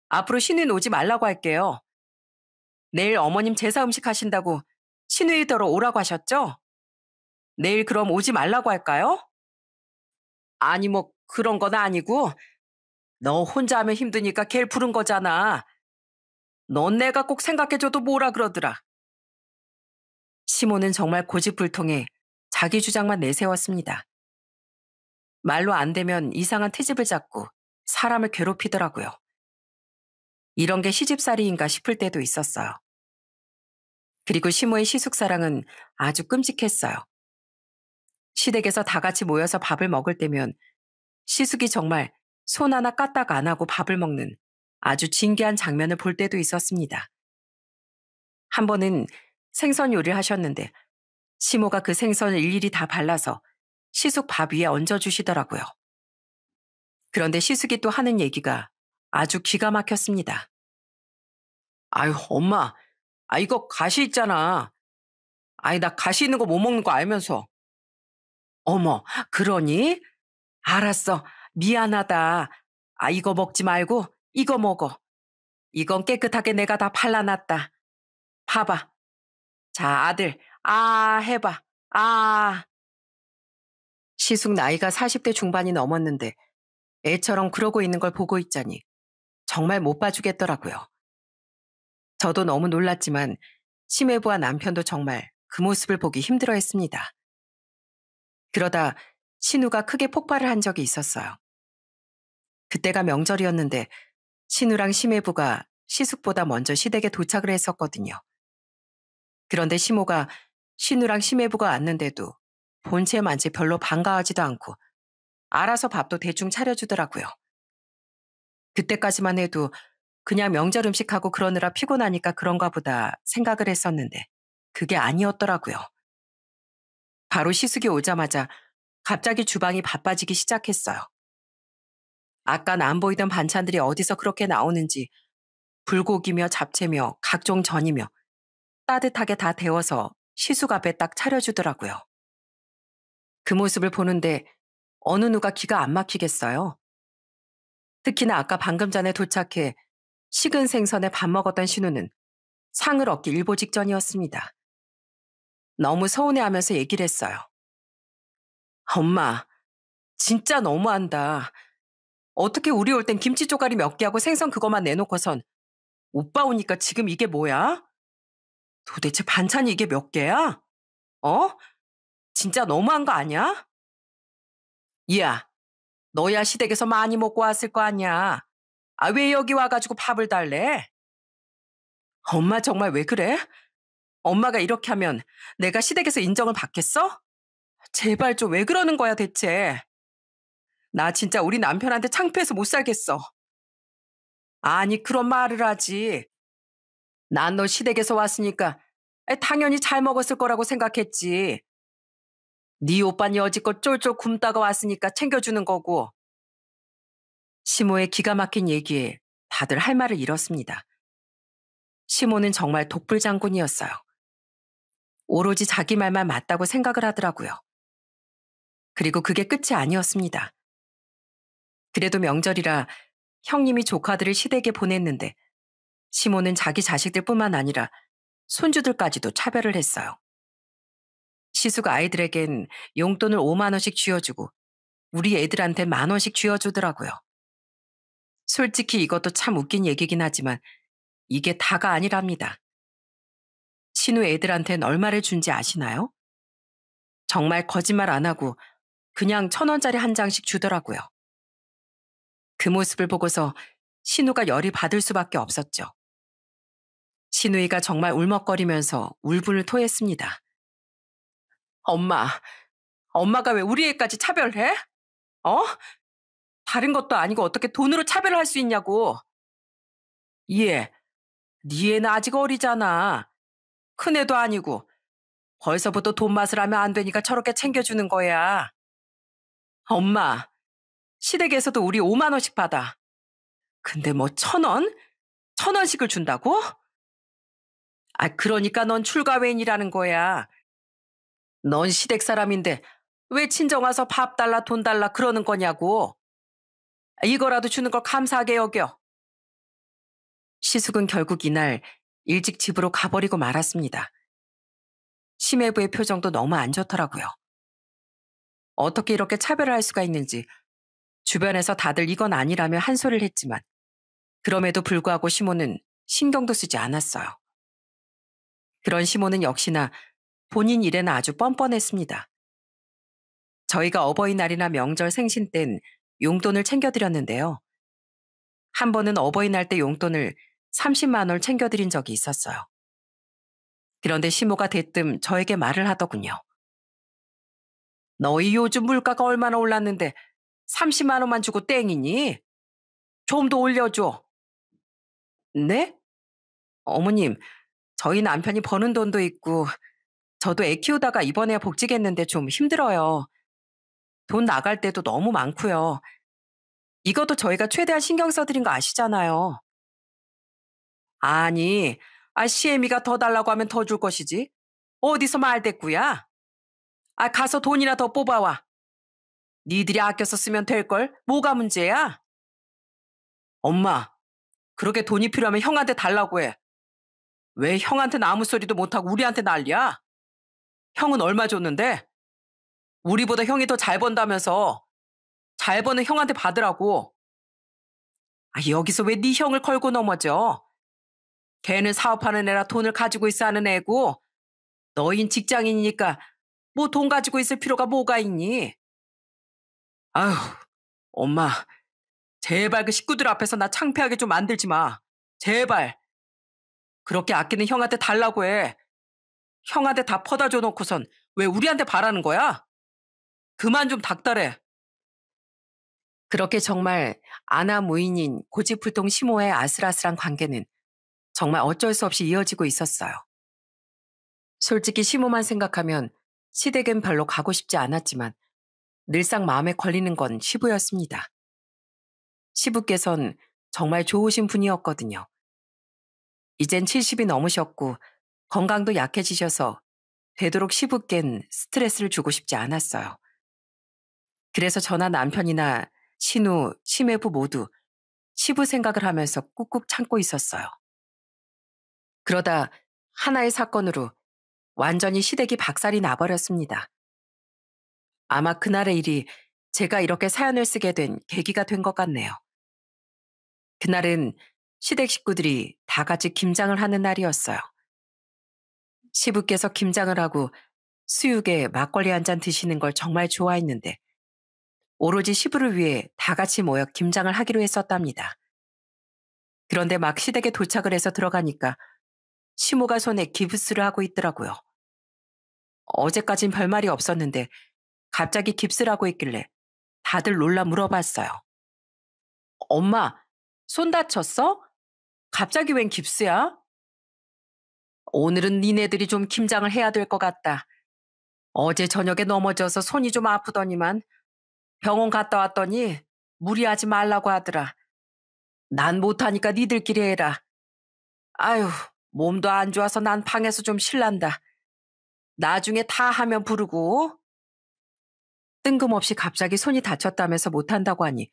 A: 앞으로 시누이는 오지 말라고 할게요. 내일 어머님 제사 음식 하신다고 시누이더러 오라고 하셨죠? 내일 그럼 오지 말라고 할까요? 아니 뭐 그런 건 아니고 너 혼자 하면 힘드니까 걔를 부른 거잖아. 넌 내가 꼭 생각해줘도 뭐라 그러더라. 시모는 정말 고집불통해 자기 주장만 내세웠습니다. 말로 안 되면 이상한 트집을 잡고 사람을 괴롭히더라고요. 이런 게 시집살이인가 싶을 때도 있었어요. 그리고 시모의 시숙사랑은 아주 끔찍했어요. 시댁에서 다 같이 모여서 밥을 먹을 때면 시숙이 정말 손 하나 까딱 안 하고 밥을 먹는 아주 진기한 장면을 볼 때도 있었습니다. 한 번은 생선 요리를 하셨는데 시모가 그 생선을 일일이 다 발라서 시숙 밥 위에 얹어주시더라고요. 그런데 시숙이 또 하는 얘기가 아주 기가 막혔습니다. 아유, 엄마, 이거 가시 있잖아. 아이, 나 가시 있는 거 못 먹는 거 알면서. 어머, 그러니? 알았어. 미안하다. 이거 먹지 말고 이거 먹어. 이건 깨끗하게 내가 다 발라놨다. 봐봐. 자, 아들. 해봐. 아. 시숙 나이가 40대 중반이 넘었는데 애처럼 그러고 있는 걸 보고 있자니 정말 못 봐주겠더라고요. 저도 너무 놀랐지만 심해부와 남편도 정말 그 모습을 보기 힘들어했습니다. 그러다 신우가 크게 폭발을 한 적이 있었어요. 그때가 명절이었는데 신우랑 심해부가 시숙보다 먼저 시댁에 도착을 했었거든요. 그런데 시모가 신우랑 심해부가 왔는데도 본체 만체 별로 반가워하지도 않고 알아서 밥도 대충 차려주더라고요. 그때까지만 해도 그냥 명절 음식하고 그러느라 피곤하니까 그런가 보다 생각을 했었는데 그게 아니었더라고요. 바로 시숙이 오자마자 갑자기 주방이 바빠지기 시작했어요. 아깐 안 보이던 반찬들이 어디서 그렇게 나오는지 불고기며 잡채며 각종 전이며 따뜻하게 다 데워서 시숙 앞에 딱 차려주더라고요. 그 모습을 보는데 어느 누가 기가 안 막히겠어요. 특히나 아까 방금 전에 도착해 식은 생선에 밥 먹었던 신우는 상을 얻기 일보 직전이었습니다. 너무 서운해하면서 얘기를 했어요. 엄마, 진짜 너무한다. 어떻게 우리 올 땐 김치 쪼가리 몇 개 하고 생선 그거만 내놓고선 오빠 오니까 지금 이게 뭐야? 도대체 반찬이 이게 몇 개야? 어? 진짜 너무한 거 아니야? 이야, 너야 시댁에서 많이 먹고 왔을 거 아니야. 왜 여기 와가지고 밥을 달래? 엄마 정말 왜 그래? 엄마가 이렇게 하면 내가 시댁에서 인정을 받겠어? 제발 좀 왜 그러는 거야 대체. 나 진짜 우리 남편한테 창피해서 못 살겠어. 아니 그런 말을 하지. 난 너 시댁에서 왔으니까 당연히 잘 먹었을 거라고 생각했지. 네 오빠는 여지껏 쫄쫄 굶다가 왔으니까 챙겨주는 거고. 시모의 기가 막힌 얘기에 다들 할 말을 잃었습니다. 시모는 정말 독불장군이었어요. 오로지 자기 말만 맞다고 생각을 하더라고요. 그리고 그게 끝이 아니었습니다. 그래도 명절이라 형님이 조카들을 시댁에 보냈는데 시모는 자기 자식들뿐만 아니라 손주들까지도 차별을 했어요. 시수가 아이들에겐 용돈을 5만 원씩 쥐어주고 우리 애들한텐 10,000원씩 쥐어주더라고요. 솔직히 이것도 참 웃긴 얘기긴 하지만 이게 다가 아니랍니다. 신우 애들한텐 얼마를 준지 아시나요? 정말 거짓말 안 하고 그냥 1,000원짜리 한 장씩 주더라고요. 그 모습을 보고서 신우가 열이 받을 수밖에 없었죠. 신우이가 정말 울먹거리면서 울분을 토했습니다. 엄마, 엄마가 왜 우리 애까지 차별해? 어? 다른 것도 아니고 어떻게 돈으로 차별을 할 수 있냐고. 얘, 네 애는 아직 어리잖아. 큰 애도 아니고 벌써부터 돈 맛을 하면 안 되니까 저렇게 챙겨주는 거야. 엄마, 시댁에서도 우리 5만 원씩 받아. 근데 뭐 1,000원? 1,000원씩을 준다고? 아, 그러니까 넌 출가외인이라는 거야. 넌 시댁 사람인데 왜 친정 와서 밥 달라 돈 달라 그러는 거냐고. 이거라도 주는 걸 감사하게 여겨. 시숙은 결국 이날 일찍 집으로 가버리고 말았습니다. 심해부의 표정도 너무 안 좋더라고요. 어떻게 이렇게 차별을 할 수가 있는지 주변에서 다들 이건 아니라며 한 소리를 했지만 그럼에도 불구하고 시모는 신경도 쓰지 않았어요. 그런 시모는 역시나 본인 일에는 아주 뻔뻔했습니다. 저희가 어버이날이나 명절 생신 땐 용돈을 챙겨드렸는데요. 한 번은 어버이날 때 용돈을 30만 원을 챙겨드린 적이 있었어요. 그런데 시모가 대뜸 저에게 말을 하더군요. 너희 요즘 물가가 얼마나 올랐는데 30만 원만 주고 땡이니? 좀 더 올려줘. 네? 어머님, 저희 남편이 버는 돈도 있고 저도 애 키우다가 이번에 복직했는데 좀 힘들어요. 돈 나갈 때도 너무 많고요. 이것도 저희가 최대한 신경 써드린 거 아시잖아요. 아니, 시애미가 더 달라고 하면 더 줄 것이지. 어디서 말대꾸야? 가서 돈이나 더 뽑아와. 니들이 아껴서 쓰면 될걸? 뭐가 문제야? 엄마, 그렇게 돈이 필요하면 형한테 달라고 해. 왜 형한테는 아무 소리도 못하고 우리한테 난리야? 형은 얼마 줬는데? 우리보다 형이 더 잘 번다면서 잘 버는 형한테 받으라고. 여기서 왜 네 형을 걸고 넘어져? 걔는 사업하는 애라 돈을 가지고 있어 하는 애고 너흰 직장인이니까 뭐 돈 가지고 있을 필요가 뭐가 있니? 아휴, 엄마, 제발 그 식구들 앞에서 나 창피하게 좀 만들지 마. 제발. 그렇게 아끼는 형한테 달라고 해. 형한테 다 퍼다 줘놓고선 왜 우리한테 바라는 거야? 그만 좀 닥달해. 그렇게 정말 아나무인인 고집불통 시모의 아슬아슬한 관계는 정말 어쩔 수 없이 이어지고 있었어요. 솔직히 시모만 생각하면 시댁은 별로 가고 싶지 않았지만 늘상 마음에 걸리는 건 시부였습니다. 시부께선 정말 좋으신 분이었거든요. 이젠 70이 넘으셨고 건강도 약해지셔서 되도록 시부께는 스트레스를 주고 싶지 않았어요. 그래서 저나 남편이나 신우, 심해부 모두 시부 생각을 하면서 꾹꾹 참고 있었어요. 그러다 하나의 사건으로 완전히 시댁이 박살이 나버렸습니다. 아마 그날의 일이 제가 이렇게 사연을 쓰게 된 계기가 된 것 같네요. 그날은 시댁 식구들이 다 같이 김장을 하는 날이었어요. 시부께서 김장을 하고 수육에 막걸리 한 잔 드시는 걸 정말 좋아했는데 오로지 시부를 위해 다 같이 모여 김장을 하기로 했었답니다. 그런데 막 시댁에 도착을 해서 들어가니까 시모가 손에 깁스를 하고 있더라고요. 어제까진 별말이 없었는데 갑자기 깁스를 하고 있길래 다들 놀라 물어봤어요. 엄마, 손 다쳤어? 갑자기 웬 깁스야? 오늘은 니네들이 좀 김장을 해야 될 것 같다. 어제 저녁에 넘어져서 손이 좀 아프더니만 병원 갔다 왔더니 무리하지 말라고 하더라. 난 못하니까 니들끼리 해라. 아유, 몸도 안 좋아서 난 방에서 좀 쉴란다. 나중에 다 하면 부르고. 뜬금없이 갑자기 손이 다쳤다면서 못한다고 하니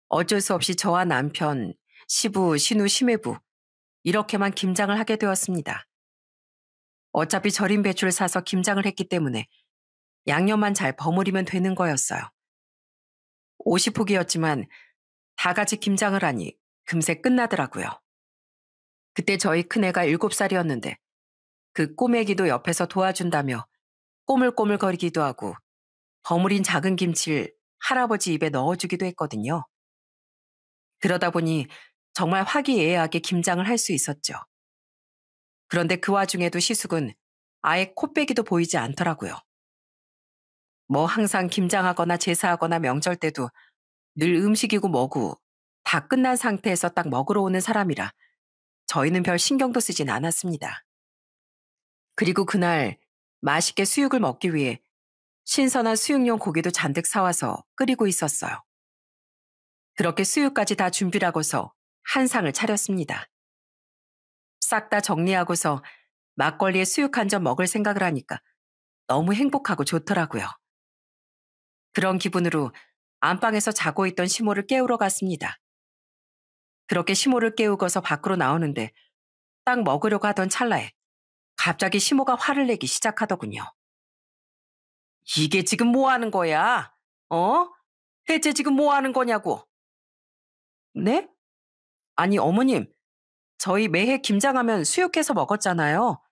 A: 어쩔 수 없이 저와 남편, 시부, 신우, 심해부 이렇게만 김장을 하게 되었습니다. 어차피 절인 배추를 사서 김장을 했기 때문에 양념만 잘 버무리면 되는 거였어요. 50포기였지만 다 같이 김장을 하니 금세 끝나더라고요. 그때 저희 큰애가 7살이었는데 그 꼬매기도 옆에서 도와준다며 꼬물꼬물거리기도 하고 버무린 작은 김치를 할아버지 입에 넣어주기도 했거든요. 그러다 보니 정말 화기애애하게 김장을 할 수 있었죠. 그런데 그 와중에도 시숙은 아예 코빼기도 보이지 않더라고요. 뭐 항상 김장하거나 제사하거나 명절 때도 늘 음식이고 뭐고 다 끝난 상태에서 딱 먹으러 오는 사람이라 저희는 별 신경도 쓰진 않았습니다. 그리고 그날 맛있게 수육을 먹기 위해 신선한 수육용 고기도 잔뜩 사와서 끓이고 있었어요. 그렇게 수육까지 다 준비를 하고서 한 상을 차렸습니다. 싹 다 정리하고서 막걸리에 수육 한 점 먹을 생각을 하니까 너무 행복하고 좋더라고요. 그런 기분으로 안방에서 자고 있던 시모를 깨우러 갔습니다. 그렇게 시모를 깨우고서 밖으로 나오는데 딱 먹으려고 하던 찰나에 갑자기 시모가 화를 내기 시작하더군요. 이게 지금 뭐 하는 거야? 어? 대체 지금 뭐 하는 거냐고? 네? 아니, 어머님, 저희 매해 김장하면 수육해서 먹었잖아요.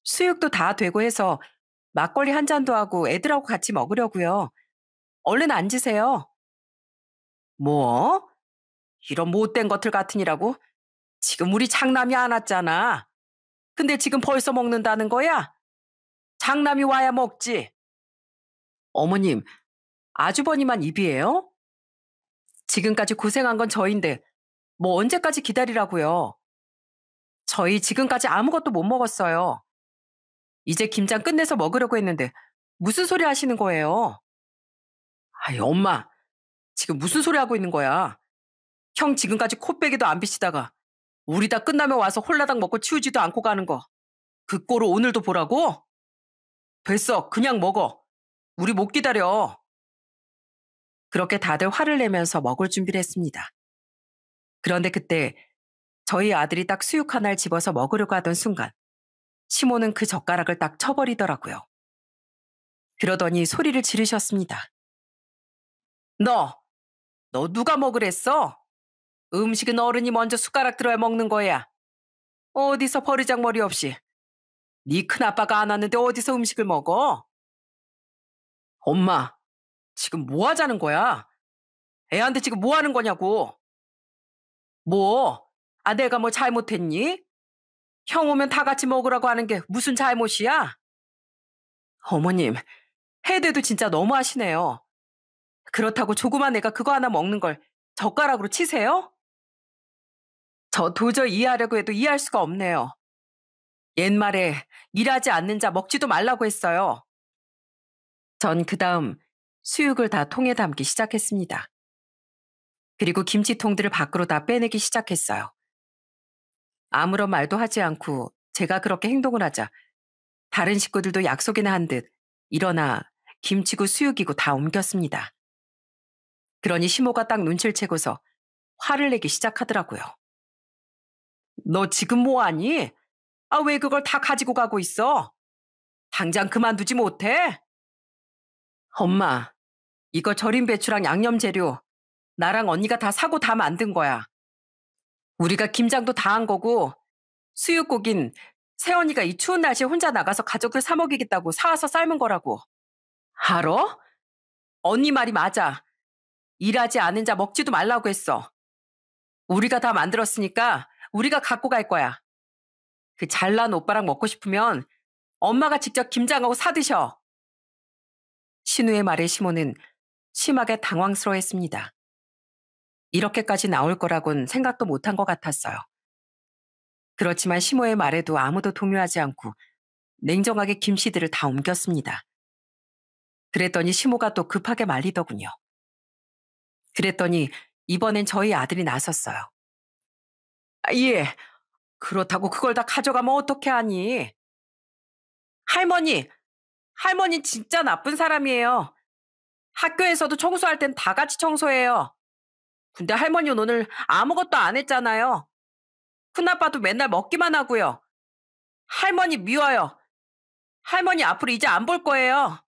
A: 수육도 다 되고 해서 막걸리 한 잔도 하고 애들하고 같이 먹으려고요. 얼른 앉으세요. 뭐? 이런 못된 것들 같으니라고? 지금 우리 장남이 안 왔잖아. 근데 지금 벌써 먹는다는 거야? 장남이 와야 먹지. 어머님, 아주버니만 입이에요? 지금까지 고생한 건 저인데 뭐 언제까지 기다리라고요? 저희 지금까지 아무것도 못 먹었어요. 이제 김장 끝내서 먹으려고 했는데 무슨 소리 하시는 거예요? 아이, 엄마, 지금 무슨 소리 하고 있는 거야? 형 지금까지 코빼기도 안 비치다가 우리 다 끝나면 와서 홀라당 먹고 치우지도 않고 가는 거. 그 꼴을 오늘도 보라고? 됐어, 그냥 먹어. 우리 못 기다려. 그렇게 다들 화를 내면서 먹을 준비를 했습니다. 그런데 그때 저희 아들이 딱 수육 하나를 집어서 먹으려고 하던 순간 시모는 그 젓가락을 딱 쳐버리더라고요. 그러더니 소리를 지르셨습니다. 너, 너 누가 먹으랬어? 음식은 어른이 먼저 숟가락 들어야 먹는 거야. 어디서 버리장머리 없이. 네 큰아빠가 안 왔는데 어디서 음식을 먹어? 엄마, 지금 뭐 하자는 거야? 애한테 지금 뭐 하는 거냐고. 뭐? 아, 내가 뭐 잘못했니? 형 오면 다 같이 먹으라고 하는 게 무슨 잘못이야? 어머님, 해대도 진짜 너무하시네요. 그렇다고 조그만 애가 그거 하나 먹는 걸 젓가락으로 치세요? 저 도저히 이해하려고 해도 이해할 수가 없네요. 옛말에 일하지 않는 자 먹지도 말라고 했어요. 전 그다음 수육을 다 통에 담기 시작했습니다. 그리고 김치통들을 밖으로 다 빼내기 시작했어요. 아무런 말도 하지 않고 제가 그렇게 행동을 하자 다른 식구들도 약속이나 한 듯 일어나 김치고 수육이고 다 옮겼습니다. 그러니 시모가 딱 눈치를 채고서 화를 내기 시작하더라고요. 너 지금 뭐하니? 아, 왜 그걸 다 가지고 가고 있어? 당장 그만두지 못해? 엄마, 이거 절인 배추랑 양념 재료 나랑 언니가 다 사고 다 만든 거야. 우리가 김장도 다 한 거고 수육고긴 새언니가 이 추운 날씨에 혼자 나가서 가족들 사 먹이겠다고 사와서 삶은 거라고. 알아? 언니 말이 맞아. 일하지 않은 자 먹지도 말라고 했어. 우리가 다 만들었으니까 우리가 갖고 갈 거야. 그 잘난 오빠랑 먹고 싶으면 엄마가 직접 김장하고 사드셔. 신우의 말에 시모는 심하게 당황스러워했습니다. 이렇게까지 나올 거라곤 생각도 못한 것 같았어요. 그렇지만 시모의 말에도 아무도 동요하지 않고 냉정하게 김씨들을 다 옮겼습니다. 그랬더니 시모가 또 급하게 말리더군요. 그랬더니 이번엔 저희 아들이 나섰어요. 아, 예, 그렇다고 그걸 다 가져가면 어떻게 하니? 할머니, 할머니 진짜 나쁜 사람이에요. 학교에서도 청소할 땐 다 같이 청소해요. 근데 할머니는 오늘 아무것도 안 했잖아요. 큰아빠도 맨날 먹기만 하고요. 할머니 미워요. 할머니 앞으로 이제 안 볼 거예요.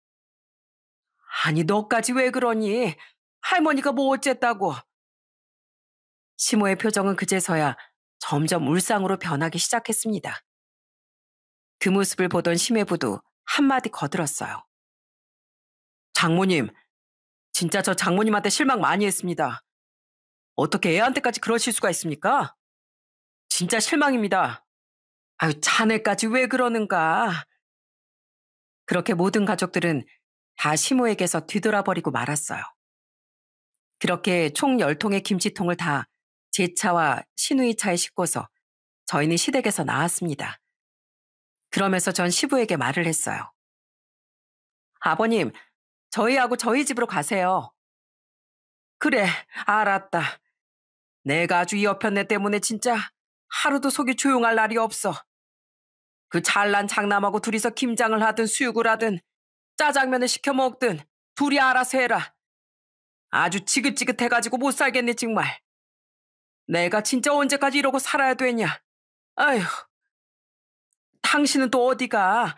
A: 아니, 너까지 왜 그러니? 할머니가 뭐 어쨌다고. 시모의 표정은 그제서야 점점 울상으로 변하기 시작했습니다. 그 모습을 보던 심해부도 한마디 거들었어요. 장모님, 진짜 저 장모님한테 실망 많이 했습니다. 어떻게 애한테까지 그러실 수가 있습니까? 진짜 실망입니다. 아유, 자네까지 왜 그러는가? 그렇게 모든 가족들은 다 시모에게서 뒤돌아버리고 말았어요. 그렇게 총 10통의 김치통을 다 제 차와 시누이 차에 싣고서 저희는 시댁에서 나왔습니다. 그러면서 전 시부에게 말을 했어요. 아버님, 저희하고 저희 집으로 가세요. 그래, 알았다. 내가 아주 이 여편네 때문에 진짜 하루도 속이 조용할 날이 없어. 그 잘난 장남하고 둘이서 김장을 하든 수육을 하든 짜장면을 시켜 먹든 둘이 알아서 해라. 아주 지긋지긋해가지고 못 살겠네 정말. 내가 진짜 언제까지 이러고 살아야 되냐. 아휴, 당신은 또 어디가?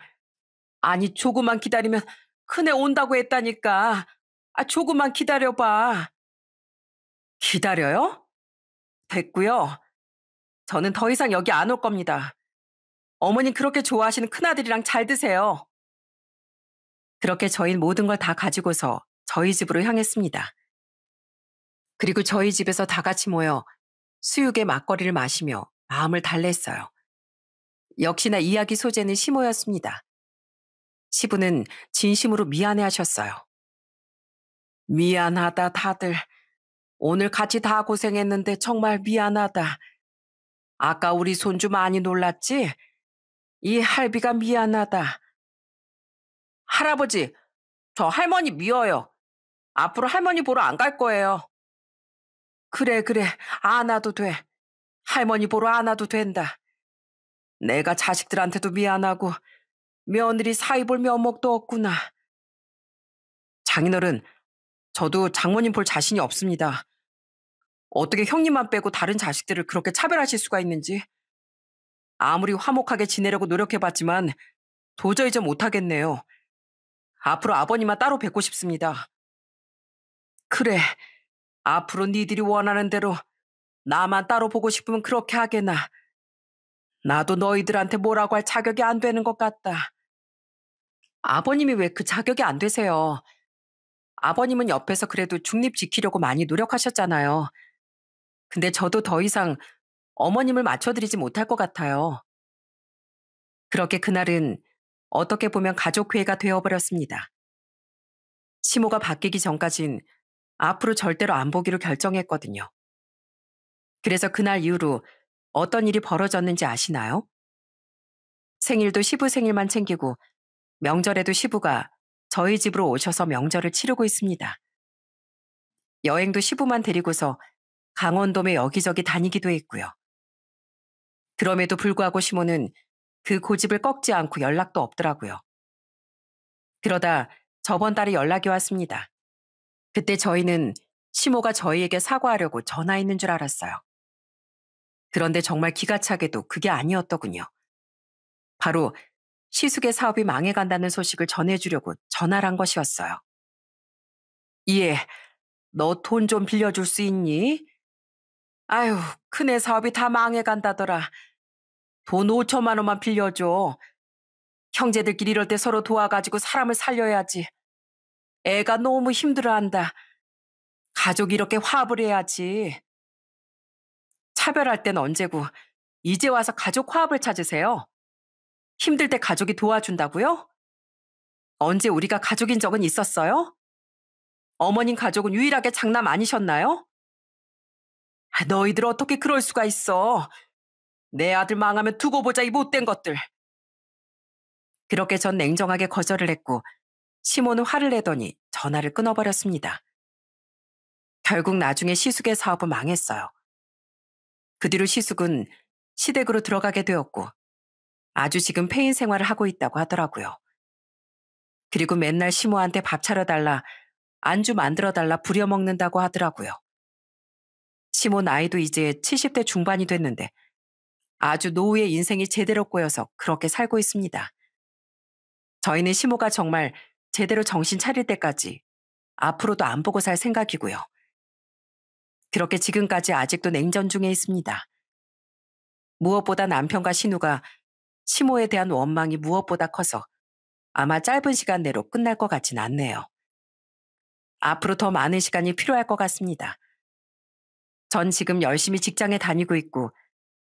A: 아니 조금만 기다리면 큰애 온다고 했다니까. 아 조금만 기다려봐. 기다려요? 됐고요. 저는 더 이상 여기 안 올 겁니다. 어머님 그렇게 좋아하시는 큰아들이랑 잘 드세요. 그렇게 저희는 모든 걸 다 가지고서 저희 집으로 향했습니다. 그리고 저희 집에서 다 같이 모여 수육의 막걸리를 마시며 마음을 달랬어요. 역시나 이야기 소재는 시모였습니다. 시부는 진심으로 미안해 하셨어요. 미안하다 다들. 오늘 같이 다 고생했는데 정말 미안하다. 아까 우리 손주 많이 놀랐지? 이 할비가 미안하다. 할아버지, 저 할머니 미워요. 앞으로 할머니 보러 안 갈 거예요. 그래, 그래. 안 와도 돼. 할머니 보러 안 와도 된다. 내가 자식들한테도 미안하고 며느리 사이 볼 면목도 없구나. 장인어른, 저도 장모님 볼 자신이 없습니다. 어떻게 형님만 빼고 다른 자식들을 그렇게 차별하실 수가 있는지. 아무리 화목하게 지내려고 노력해봤지만 도저히 좀 못하겠네요. 앞으로 아버님만 따로 뵙고 싶습니다. 그래, 앞으로 니들이 원하는 대로 나만 따로 보고 싶으면 그렇게 하게나. 나도 너희들한테 뭐라고 할 자격이 안 되는 것 같다. 아버님이 왜 그 자격이 안 되세요? 아버님은 옆에서 그래도 중립 지키려고 많이 노력하셨잖아요. 근데 저도 더 이상 어머님을 맞춰드리지 못할 것 같아요. 그렇게 그날은 어떻게 보면 가족회의가 되어버렸습니다. 시모가 바뀌기 전까진 앞으로 절대로 안 보기로 결정했거든요. 그래서 그날 이후로 어떤 일이 벌어졌는지 아시나요? 생일도 시부 생일만 챙기고 명절에도 시부가 저희 집으로 오셔서 명절을 치르고 있습니다. 여행도 시부만 데리고서 강원도에 여기저기 다니기도 했고요. 그럼에도 불구하고 시모는 그 고집을 꺾지 않고 연락도 없더라고요. 그러다 저번 달에 연락이 왔습니다. 그때 저희는 시모가 저희에게 사과하려고 전화했는 줄 알았어요. 그런데 정말 기가 차게도 그게 아니었더군요. 바로 시숙의 사업이 망해간다는 소식을 전해주려고 전화를 한 것이었어요. 예, 너 돈 좀 빌려줄 수 있니? 아유, 큰애 사업이 다 망해간다더라. 돈 5천만 원만 빌려줘. 형제들끼리 이럴 때 서로 도와가지고 사람을 살려야지. 애가 너무 힘들어한다. 가족이 이렇게 화합을 해야지. 차별할 땐 언제고 이제 와서 가족 화합을 찾으세요. 힘들 때 가족이 도와준다고요? 언제 우리가 가족인 적은 있었어요? 어머님 가족은 유일하게 장남 아니셨나요? 아, 너희들 어떻게 그럴 수가 있어. 내 아들 망하면 두고 보자 이 못된 것들. 그렇게 전 냉정하게 거절을 했고 시모는 화를 내더니 전화를 끊어버렸습니다. 결국 나중에 시숙의 사업은 망했어요. 그 뒤로 시숙은 시댁으로 들어가게 되었고 아주 지금 폐인 생활을 하고 있다고 하더라고요. 그리고 맨날 시모한테 밥 차려달라, 안주 만들어달라 부려먹는다고 하더라고요. 시모 나이도 이제 70대 중반이 됐는데 아주 노후의 인생이 제대로 꼬여서 그렇게 살고 있습니다. 저희는 시모가 정말 제대로 정신 차릴 때까지 앞으로도 안 보고 살 생각이고요. 그렇게 지금까지 아직도 냉전 중에 있습니다. 무엇보다 남편과 신우가 시모에 대한 원망이 무엇보다 커서 아마 짧은 시간 내로 끝날 것 같진 않네요. 앞으로 더 많은 시간이 필요할 것 같습니다. 전 지금 열심히 직장에 다니고 있고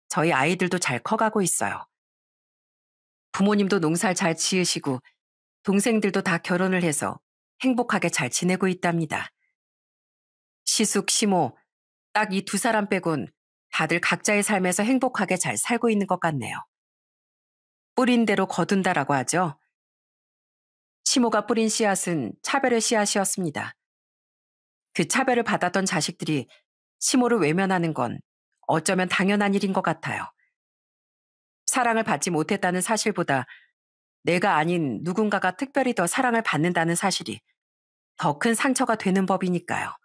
A: 저희 아이들도 잘 커가고 있어요. 부모님도 농사를 잘 지으시고 동생들도 다 결혼을 해서 행복하게 잘 지내고 있답니다. 시숙, 시모, 딱 이 두 사람 빼곤 다들 각자의 삶에서 행복하게 잘 살고 있는 것 같네요. 뿌린 대로 거둔다라고 하죠. 시모가 뿌린 씨앗은 차별의 씨앗이었습니다. 그 차별을 받았던 자식들이 시모를 외면하는 건 어쩌면 당연한 일인 것 같아요. 사랑을 받지 못했다는 사실보다 내가 아닌 누군가가 특별히 더 사랑을 받는다는 사실이 더 큰 상처가 되는 법이니까요.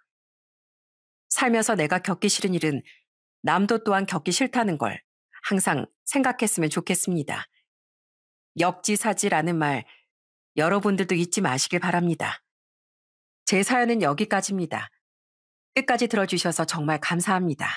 A: 살면서 내가 겪기 싫은 일은 남도 또한 겪기 싫다는 걸 항상 생각했으면 좋겠습니다. 역지사지라는 말 여러분들도 잊지 마시길 바랍니다. 제 사연은 여기까지입니다. 끝까지 들어주셔서 정말 감사합니다.